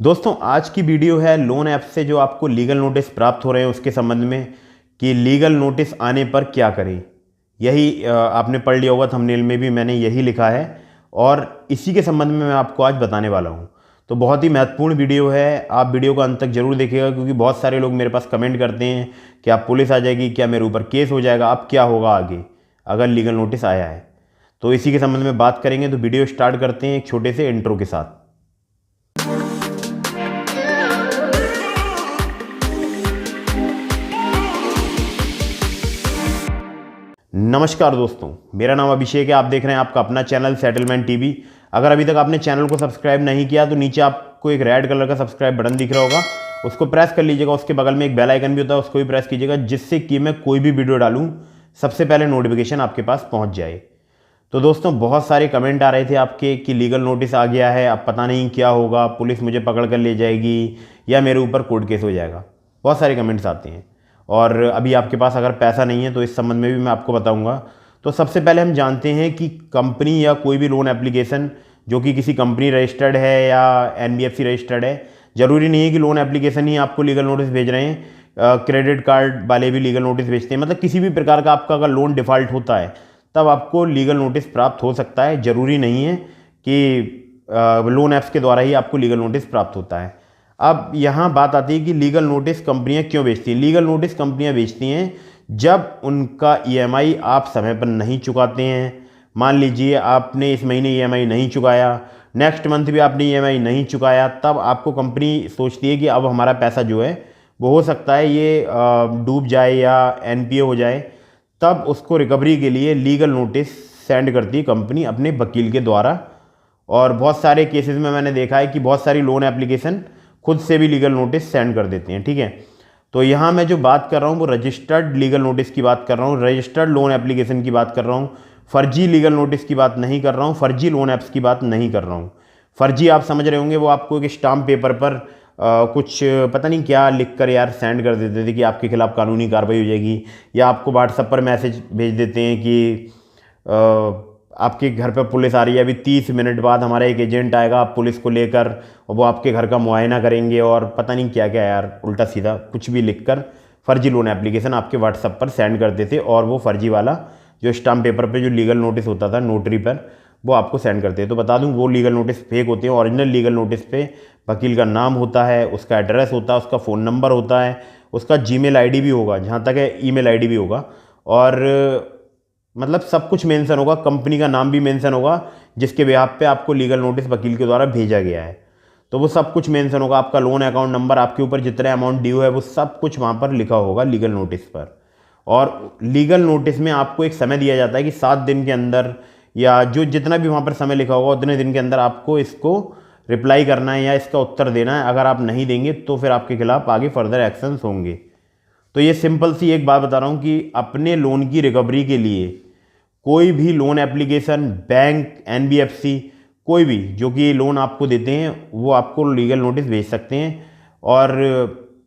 दोस्तों आज की वीडियो है लोन ऐप से जो आपको लीगल नोटिस प्राप्त हो रहे हैं उसके संबंध में कि लीगल नोटिस आने पर क्या करें। यही आपने पढ़ लिया होगा, थंबनेल में भी मैंने यही लिखा है और इसी के संबंध में मैं आपको आज बताने वाला हूं। तो बहुत ही महत्वपूर्ण वीडियो है, आप वीडियो को अंत तक जरूर देखिएगा क्योंकि बहुत सारे लोग मेरे पास कमेंट करते हैं कि आप पुलिस आ जाएगी, क्या मेरे ऊपर केस हो जाएगा, अब क्या होगा आगे अगर लीगल नोटिस आया है। तो इसी के संबंध में बात करेंगे। तो वीडियो स्टार्ट करते हैं एक छोटे से इंट्रो के साथ। नमस्कार दोस्तों, मेरा नाम अभिषेक है। आप देख रहे हैं आपका अपना चैनल सेटलमेंट टीवी। अगर अभी तक आपने चैनल को सब्सक्राइब नहीं किया तो नीचे आपको एक रेड कलर का सब्सक्राइब बटन दिख रहा होगा, उसको प्रेस कर लीजिएगा। उसके बगल में एक बेल आइकन भी होता है, उसको भी प्रेस कीजिएगा, जिससे कि मैं कोई भी वीडियो डालूं सबसे पहले नोटिफिकेशन आपके पास पहुंच जाए। तो दोस्तों बहुत सारे कमेंट आ रहे थे आपके कि लीगल नोटिस आ गया है, अब पता नहीं क्या होगा, पुलिस मुझे पकड़ कर ले जाएगी या मेरे ऊपर कोर्ट केस हो जाएगा। बहुत सारे कमेंट्स आते हैं और अभी आपके पास अगर पैसा नहीं है तो इस संबंध में भी मैं आपको बताऊंगा। तो सबसे पहले हम जानते हैं कि कंपनी या कोई भी लोन एप्लीकेशन जो कि किसी कंपनी रजिस्टर्ड है या एनबीएफसी रजिस्टर्ड है, ज़रूरी नहीं है कि लोन एप्लीकेशन ही आपको लीगल नोटिस भेज रहे हैं। क्रेडिट कार्ड वाले भी लीगल नोटिस भेजते हैं। मतलब किसी भी प्रकार का आपका अगर लोन डिफ़ॉल्ट होता है तब आपको लीगल नोटिस प्राप्त हो सकता है। ज़रूरी नहीं है कि लोन ऐप्स के द्वारा ही आपको लीगल नोटिस प्राप्त होता है। अब यहाँ बात आती है कि लीगल नोटिस कंपनियाँ क्यों बेचती हैं। लीगल नोटिस कंपनियाँ बेचती हैं जब उनका ईएमआई आप समय पर नहीं चुकाते हैं। मान लीजिए आपने इस महीने ईएमआई नहीं चुकाया, नेक्स्ट मंथ भी आपने ईएमआई नहीं चुकाया, तब आपको कंपनी सोचती है कि अब हमारा पैसा जो है वो हो सकता है ये डूब जाए या एनपीए हो जाए। तब उसको रिकवरी के लिए लीगल नोटिस सेंड करती है कंपनी अपने वकील के द्वारा। और बहुत सारे केसेस में मैंने देखा है कि बहुत सारी लोन एप्लीकेशन खुद से भी लीगल नोटिस सेंड कर देते हैं। ठीक है, तो यहाँ मैं जो बात कर रहा हूँ वो रजिस्टर्ड लीगल नोटिस की बात कर रहा हूँ, रजिस्टर्ड लोन एप्लीकेशन की बात कर रहा हूँ। फर्जी लीगल नोटिस की बात नहीं कर रहा हूँ, फर्जी लोन ऐप्स की बात नहीं कर रहा हूँ। फर्जी आप समझ रहे होंगे, वो आपको एक स्टाम्प पेपर पर कुछ पता नहीं क्या लिख कर यार सेंड कर देते थे कि आपके खिलाफ़ कानूनी कार्रवाई हो जाएगी, या आपको व्हाट्सएप पर मैसेज भेज देते हैं कि आपके घर पर पुलिस आ रही है, अभी 30 मिनट बाद हमारा एक एजेंट आएगा आप पुलिस को लेकर और वो आपके घर का मुआयना करेंगे, और पता नहीं क्या क्या यार उल्टा सीधा कुछ भी लिखकर फर्जी लोन एप्लीकेशन आपके व्हाट्सएप पर सेंड कर देते। और वो फर्जी वाला जो स्टाम्प पेपर पे जो लीगल नोटिस होता था नोटरी पर, वो आपको सेंड करते हैं। तो बता दूं वो लीगल नोटिस फेक होते हैं। ओरिजिनल लीगल नोटिस पे वकील का नाम होता है, उसका एड्रेस होता है, उसका फ़ोन नंबर होता है, उसका जीमेल आईडी भी होगा, जहाँ तक है ईमेल आईडी भी होगा, और मतलब सब कुछ मेंशन होगा, कंपनी का नाम भी मेंशन होगा जिसके बिहाफ पे आपको लीगल नोटिस वकील के द्वारा भेजा गया है। तो वो सब कुछ मेंशन होगा, आपका लोन अकाउंट नंबर, आपके ऊपर जितना अमाउंट ड्यू है वो सब कुछ वहाँ पर लिखा होगा लीगल नोटिस पर। और लीगल नोटिस में आपको एक समय दिया जाता है कि 7 दिन के अंदर या जो जितना भी वहाँ पर समय लिखा होगा उतने दिन के अंदर आपको इसको रिप्लाई करना है या इसका उत्तर देना है। अगर आप नहीं देंगे तो फिर आपके खिलाफ आगे फर्दर एक्शंस होंगे। तो ये सिंपल सी एक बात बता रहा हूँ कि अपने लोन की रिकवरी के लिए कोई भी लोन एप्लीकेशन, बैंक, एनबीएफसी, कोई भी जो कि लोन आपको देते हैं वो आपको लीगल नोटिस भेज सकते हैं। और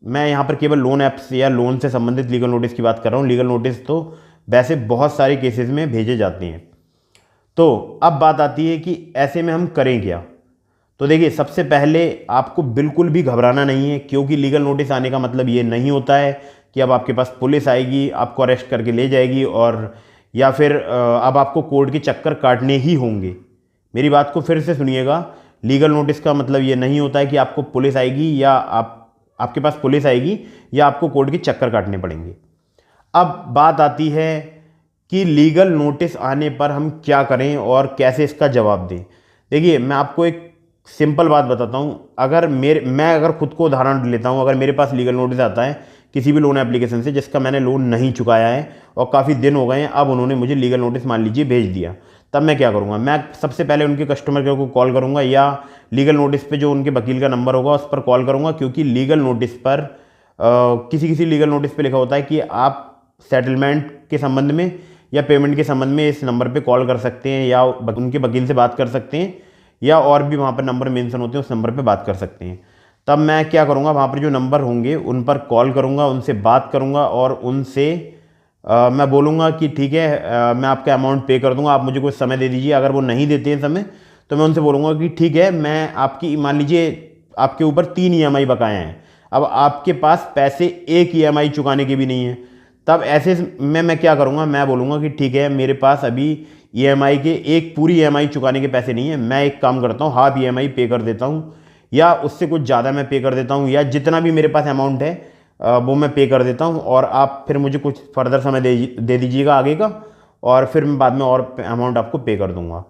मैं यहाँ पर केवल लोन ऐप्स या लोन से संबंधित लीगल नोटिस की बात कर रहा हूँ। लीगल नोटिस तो वैसे बहुत सारे केसेस में भेजे जाते हैं। तो अब बात आती है कि ऐसे में हम करें क्या। तो देखिए, सबसे पहले आपको बिल्कुल भी घबराना नहीं है, क्योंकि लीगल नोटिस आने का मतलब ये नहीं होता है कि अब आपके पास पुलिस आएगी, आपको अरेस्ट करके ले जाएगी और या फिर अब आपको कोर्ट के चक्कर काटने ही होंगे। मेरी बात को फिर से सुनिएगा, लीगल नोटिस का मतलब ये नहीं होता है कि आपको पुलिस आएगी या आपके पास पुलिस आएगी या आपको कोर्ट के चक्कर काटने पड़ेंगे। अब बात आती है कि लीगल नोटिस आने पर हम क्या करें और कैसे इसका जवाब दें। देखिए, मैं आपको एक सिंपल बात बताता हूँ। मैं अगर खुद को उदाहरण लेता हूँ, अगर मेरे पास लीगल नोटिस आता है किसी भी लोन एप्लीकेशन से जिसका मैंने लोन नहीं चुकाया है और काफ़ी दिन हो गए हैं, अब उन्होंने मुझे लीगल नोटिस मान लीजिए भेज दिया, तब मैं क्या करूँगा। मैं सबसे पहले उनके कस्टमर केयर को कॉल करूँगा या लीगल नोटिस पे जो उनके वकील का नंबर होगा उस पर कॉल करूँगा। क्योंकि लीगल नोटिस पर किसी किसी लीगल नोटिस पे लिखा होता है कि आप सेटलमेंट के संबंध में या पेमेंट के संबंध में इस नंबर पे कॉल कर सकते हैं या उनके वकील से बात कर सकते हैं, या और भी वहाँ पर नंबर मेंशन होते हैं उस नंबर पे बात कर सकते हैं। तब मैं क्या करूँगा, वहाँ पर जो नंबर होंगे उन पर कॉल करूँगा, उनसे बात करूँगा और उनसे मैं बोलूँगा कि ठीक है, मैं आपका अमाउंट पे कर दूँगा, आप मुझे कुछ समय दे दीजिए। अगर वो नहीं देते हैं समय तो मैं उनसे बोलूँगा कि ठीक है, मैं आपकी मान लीजिए आपके ऊपर 3 ईएमआई बकाया हैं। अब आपके पास पैसे एक ईएमआई चुकाने के भी नहीं है, तब ऐसे में मैं क्या करूँगा, मैं बोलूँगा कि ठीक है मेरे पास अभी ईएमआई के एक पूरी ईएमआई चुकाने के पैसे नहीं है, मैं एक काम करता हूँ हाफ ईएमआई पे कर देता हूँ, या उससे कुछ ज़्यादा मैं पे कर देता हूँ, या जितना भी मेरे पास अमाउंट है वो मैं पे कर देता हूँ, और आप फिर मुझे कुछ फर्दर समय दे दीजिएगा आगे का, और फिर मैं बाद में और अमाउंट आपको पे कर दूँगा।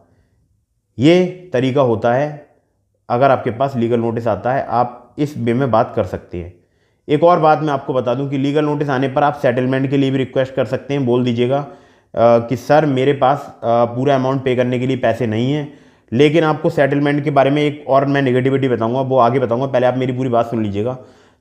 ये तरीका होता है। अगर आपके पास लीगल नोटिस आता है आप इस वे में बात कर सकते हैं। एक और बात मैं आपको बता दूं कि लीगल नोटिस आने पर आप सेटलमेंट के लिए भी रिक्वेस्ट कर सकते हैं। बोल दीजिएगा कि सर मेरे पास पूरा अमाउंट पे करने के लिए पैसे नहीं हैं, लेकिन आपको सेटलमेंट के बारे में एक और मैं नेगेटिविटी बताऊंगा, वो आगे बताऊंगा, पहले आप मेरी पूरी बात सुन लीजिएगा।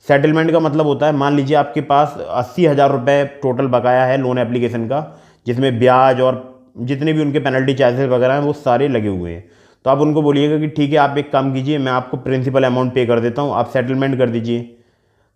सेटलमेंट का मतलब होता है, मान लीजिए आपके पास 80,000 रुपये टोटल बकाया है लोन एप्लीकेशन का, जिसमें ब्याज और जितने भी उनके पेनल्टी चार्जेस वगैरह हैं वो सारे लगे हुए हैं। तो आप उनको बोलिएगा कि ठीक है आप एक काम कीजिए, मैं आपको प्रिंसिपल अमाउंट पे कर देता हूँ, आप सेटलमेंट कर दीजिए।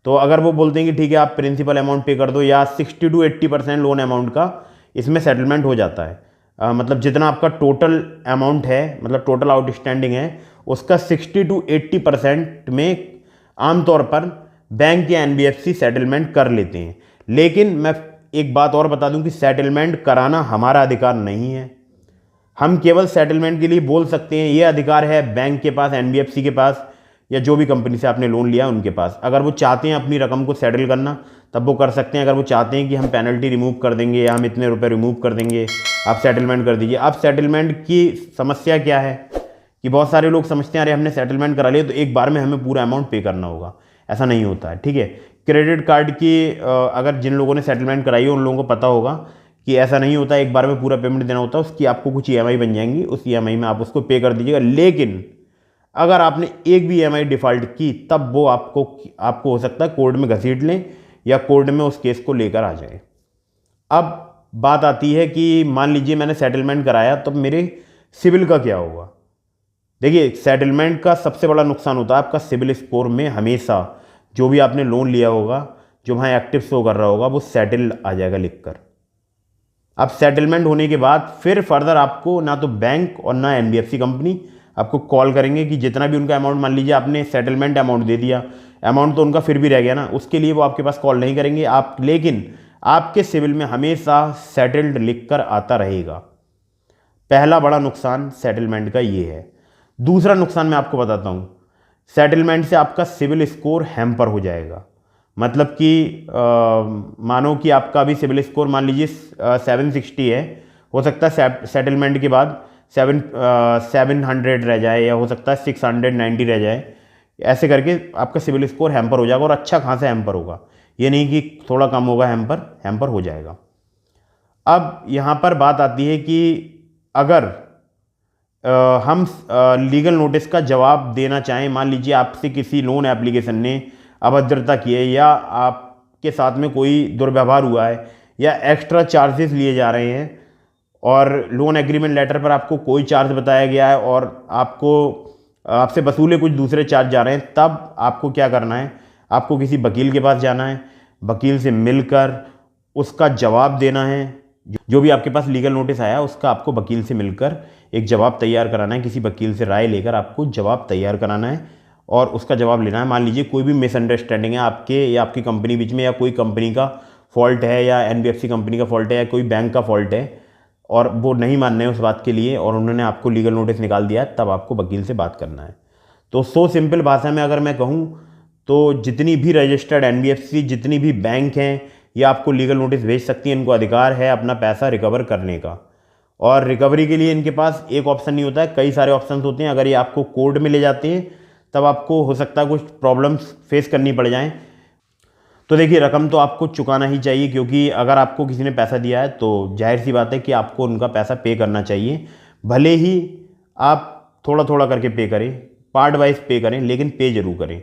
तो अगर वो बोलते हैं कि ठीक है आप प्रिंसिपल अमाउंट पे कर दो, या 60 to 80% लोन अमाउंट का इसमें सेटलमेंट हो जाता है। मतलब जितना आपका टोटल अमाउंट है, मतलब टोटल आउटस्टैंडिंग है, उसका 60 to 80% में आमतौर पर बैंक या एनबीएफसी सेटलमेंट कर लेते हैं। लेकिन मैं एक बात और बता दूं कि सेटलमेंट कराना हमारा अधिकार नहीं है। हम केवल सेटलमेंट के लिए बोल सकते हैं, ये अधिकार है बैंक के पास, एनबीएफसी के पास, या जो भी कंपनी से आपने लोन लिया उनके पास। अगर वो चाहते हैं अपनी रकम को सेटल करना तब वो कर सकते हैं। अगर वो चाहते हैं कि हम पेनल्टी रिमूव कर देंगे या हम इतने रुपए रिमूव कर देंगे, आप सेटलमेंट कर दीजिए। अब सेटलमेंट की समस्या क्या है कि बहुत सारे लोग समझते हैं अरे हमने सेटलमेंट करा लिया तो एक बार में हमें पूरा अमाउंट पे करना होगा। ऐसा नहीं होता है, ठीक है। क्रेडिट कार्ड की अगर जिन लोगों ने सेटलमेंट कराई है उन लोगों को पता होगा कि ऐसा नहीं होता, एक बार में पूरा पेमेंट देना होता है। उसकी आपको कुछ ईएमआई बन जाएंगी, उस ईएमआई में आप उसको पे कर दीजिएगा। लेकिन अगर आपने एक भी ईएमआई डिफ़ॉल्ट की तब वो आपको हो सकता है कोर्ट में घसीट लें या कोर्ट में उस केस को लेकर आ जाए। अब बात आती है कि मान लीजिए मैंने सेटलमेंट कराया, तब मेरे सिविल का क्या होगा। देखिए सेटलमेंट का सबसे बड़ा नुकसान होता है आपका सिविल स्कोर में हमेशा जो भी आपने लोन लिया होगा, जो वहाँ एक्टिव शो कर रहा होगा, वो सेटल आ जाएगा लिखकर। अब सेटलमेंट होने के बाद फिर फर्दर आपको ना तो बैंक और ना एनबीएफसी कंपनी आपको कॉल करेंगे कि जितना भी उनका अमाउंट, मान लीजिए आपने सेटलमेंट अमाउंट दे दिया, अमाउंट तो उनका फिर भी रह गया ना, उसके लिए वो आपके पास कॉल नहीं करेंगे आप, लेकिन आपके सिविल में हमेशा सेटल्ड लिखकर आता रहेगा। पहला बड़ा नुकसान सेटलमेंट का ये है। दूसरा नुकसान मैं आपको बताता हूँ, सेटलमेंट से आपका सिविल स्कोर हैम्पर हो जाएगा। मतलब कि मानो कि आपका अभी सिविल स्कोर मान लीजिए 760 है, हो सकता है सेटलमेंट के बाद 700 रह जाए, या हो सकता है 690 रह जाए। ऐसे करके आपका सिविल स्कोर हैम्पर हो जाएगा, और अच्छा खासा हैम्पर होगा, ये नहीं कि थोड़ा कम होगा, हैम्पर हो जाएगा। अब यहाँ पर बात आती है कि अगर हम लीगल नोटिस का जवाब देना चाहें, मान लीजिए आपसे किसी लोन एप्लीकेशन ने अभद्रता की है, या आपके साथ में कोई दुर्व्यवहार हुआ है, या एक्स्ट्रा चार्जेस लिए जा रहे हैं, और लोन एग्रीमेंट लेटर पर आपको कोई चार्ज बताया गया है और आपसे वसूले कुछ दूसरे चार्ज जा रहे हैं, तब आपको क्या करना है, आपको किसी वकील के पास जाना है, वकील से मिलकर उसका जवाब देना है। जो भी आपके पास लीगल नोटिस आया उसका आपको वकील से मिलकर एक जवाब तैयार कराना है, किसी वकील से राय लेकर आपको जवाब तैयार कराना है और उसका जवाब लेना है। मान लीजिए कोई भी मिसअंडरस्टैंडिंग है आपके या आपकी कंपनी बीच में, या कोई कंपनी का फॉल्ट है, या एनबीएफसी कंपनी का फॉल्ट है, या कोई बैंक का फॉल्ट है, और वो नहीं मान रहे हैं उस बात के लिए, और उन्होंने आपको लीगल नोटिस निकाल दिया, तब आपको वकील से बात करना है। तो सो सिंपल भाषा में अगर मैं कहूँ तो जितनी भी रजिस्टर्ड एनबीएफसी, जितनी भी बैंक हैं, ये आपको लीगल नोटिस भेज सकती हैं। इनको अधिकार है अपना पैसा रिकवर करने का, और रिकवरी के लिए इनके पास एक ऑप्शन नहीं होता है, कई सारे ऑप्शंस होते हैं। अगर ये आपको कोर्ट में ले जाते हैं तब आपको हो सकता है कुछ प्रॉब्लम्स फेस करनी पड़ जाएं। तो देखिए रकम तो आपको चुकाना ही चाहिए, क्योंकि अगर आपको किसी ने पैसा दिया है तो जाहिर सी बात है कि आपको उनका पैसा पे करना चाहिए। भले ही आप थोड़ा थोड़ा करके पे करें, पार्ट वाइज पे करें, लेकिन पे जरूर करें।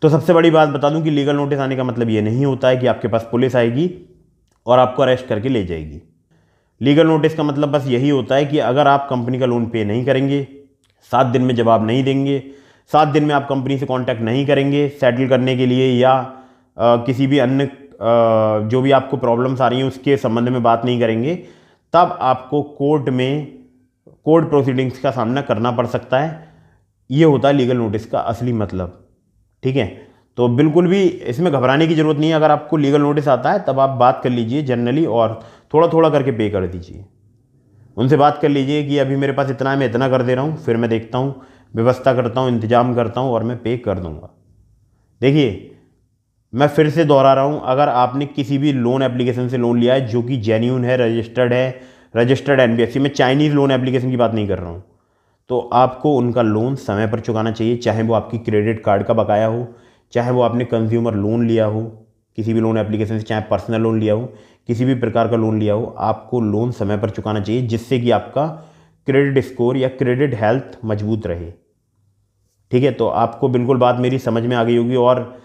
तो सबसे बड़ी बात बता दूं कि लीगल नोटिस आने का मतलब ये नहीं होता है कि आपके पास पुलिस आएगी और आपको अरेस्ट करके ले जाएगी। लीगल नोटिस का मतलब बस यही होता है कि अगर आप कंपनी का लोन पे नहीं करेंगे, 7 दिन में जवाब नहीं देंगे, 7 दिन में आप कंपनी से कांटेक्ट नहीं करेंगे सेटल करने के लिए, या किसी भी अन्य जो भी आपको प्रॉब्लम्स आ रही हैं उसके संबंध में बात नहीं करेंगे, तब आपको कोर्ट प्रोसीडिंग्स का सामना करना पड़ सकता है। ये होता है लीगल नोटिस का असली मतलब। ठीक है। तो बिल्कुल भी इसमें घबराने की ज़रूरत नहीं है। अगर आपको लीगल नोटिस आता है तब आप बात कर लीजिए जनरली, और थोड़ा थोड़ा करके पे कर दीजिए। उनसे बात कर लीजिए कि अभी मेरे पास इतना है, मैं इतना कर दे रहा हूँ, फिर मैं देखता हूँ, व्यवस्था करता हूँ, इंतजाम करता हूँ और मैं पे कर दूँगा। देखिए, मैं फिर से दोहरा रहा हूँ, अगर आपने किसी भी लोन एप्लीकेशन से लोन लिया है जो कि जेन्यून है, रजिस्टर्ड एनबीएफसी, मैं चाइनीज़ लोन एप्लीकेशन की बात नहीं कर रहा हूँ, तो आपको उनका लोन समय पर चुकाना चाहिए। चाहे वो आपकी क्रेडिट कार्ड का बकाया हो, चाहे वो आपने कंज्यूमर लोन लिया हो किसी भी लोन एप्लीकेशन से, चाहे पर्सनल लोन लिया हो, किसी भी प्रकार का लोन लिया हो, आपको लोन समय पर चुकाना चाहिए, जिससे कि आपका क्रेडिट स्कोर या क्रेडिट हेल्थ मजबूत रहे। ठीक है, तो आपको बिल्कुल बात मेरी समझ में आ गई होगी। और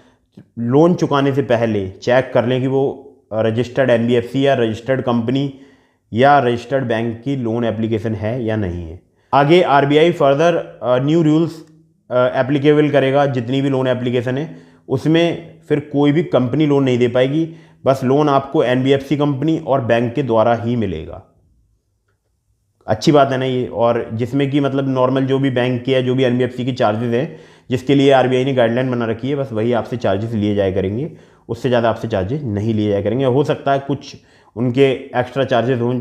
लोन चुकाने से पहले चेक कर लें कि वो रजिस्टर्ड एनबीएफसी या रजिस्टर्ड कंपनी या रजिस्टर्ड बैंक की लोन एप्लीकेशन है या नहीं है। आगे RBI further new rules applicable करेगा। जितनी भी लोन एप्लीकेशन है उसमें फिर कोई भी कंपनी लोन नहीं दे पाएगी, बस लोन आपको एनबीएफसी कंपनी और बैंक के द्वारा ही मिलेगा। अच्छी बात है ना ये। और जिसमें कि मतलब नॉर्मल जो भी बैंक के या जो भी एनबीएफसी की चार्जेस हैं, जिसके लिए आरबीआई ने गाइडलाइन बना रखी है, बस वही आपसे चार्जेस लिए जाया करेंगे, उससे ज़्यादा आपसे चार्जेस नहीं लिए जाया करेंगे। हो सकता है कुछ उनके एक्स्ट्रा चार्जेस हों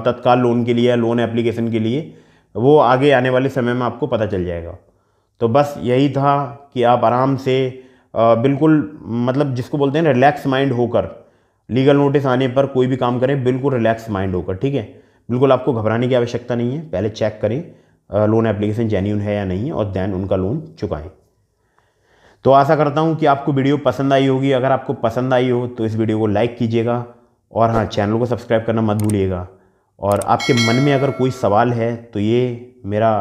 तत्काल लोन के लिए या लोन एप्लीकेशन के लिए, वो आगे आने वाले समय में आपको पता चल जाएगा। तो बस यही था कि आप आराम से बिल्कुल मतलब जिसको बोलते हैं रिलैक्स माइंड होकर लीगल नोटिस आने पर कोई भी काम करें, बिल्कुल रिलैक्स माइंड होकर। ठीक है, बिल्कुल आपको घबराने की आवश्यकता नहीं है। पहले चेक करें लोन एप्लीकेशन जेन्यून है या नहीं है, और देन उनका लोन चुकाएं। तो आशा करता हूं कि आपको वीडियो पसंद आई होगी। अगर आपको पसंद आई हो तो इस वीडियो को लाइक कीजिएगा, और हाँ, चैनल को सब्सक्राइब करना मत भूलिएगा। और आपके मन में अगर कोई सवाल है तो ये मेरा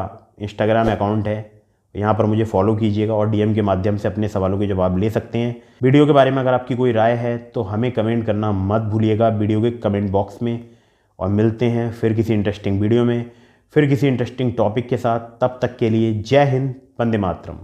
इंस्टाग्राम अकाउंट है, यहाँ पर मुझे फॉलो कीजिएगा और डीएम के माध्यम से अपने सवालों के जवाब ले सकते हैं। वीडियो के बारे में अगर आपकी कोई राय है तो हमें कमेंट करना मत भूलिएगा वीडियो के कमेंट बॉक्स में। और मिलते हैं फिर किसी इंटरेस्टिंग वीडियो में, फिर किसी इंटरेस्टिंग टॉपिक के साथ। तब तक के लिए जय हिंद, वंदे मातरम।